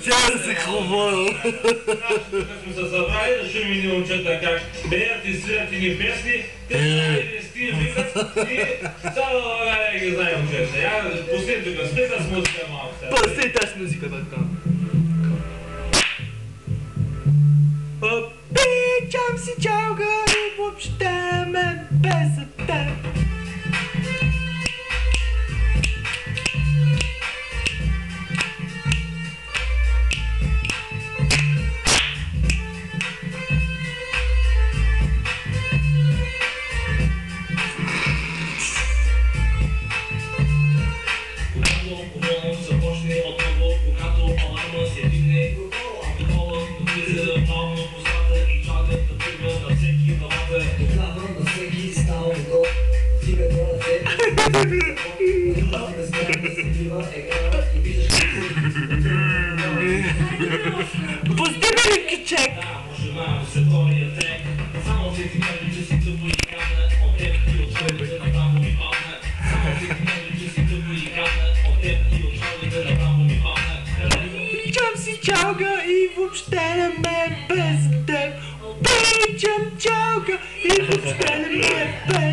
Тя се хубаво. Сме се събрали, да чуем и момчета как пеят и свирят и ни песни, те знаели с тия викат и цяла България ги знае момчета. Я пусти тук, спита с музика малко. Пусти тази музика, така. Обичам си чалга и въобще мен без теб. Започне отново, когато аларма се дигне, алкохола влиза бавно в устата и чакат да тръгва на всеки главата. Тогава на всеки става готов, стига до ръце, разбира се бива екрана и виждаш Пусти ме, Кичек! Да, може малко се втория трек, само се ти кажи, че си тъпо и крадна, от теб и от човека направо ми падна. Само се ти кажи, че си тъпо и крадна, от теб и от човека направо ми падна. Обичам си чалга и въобще не ме без теб. Обичам чалга и въобще не ме без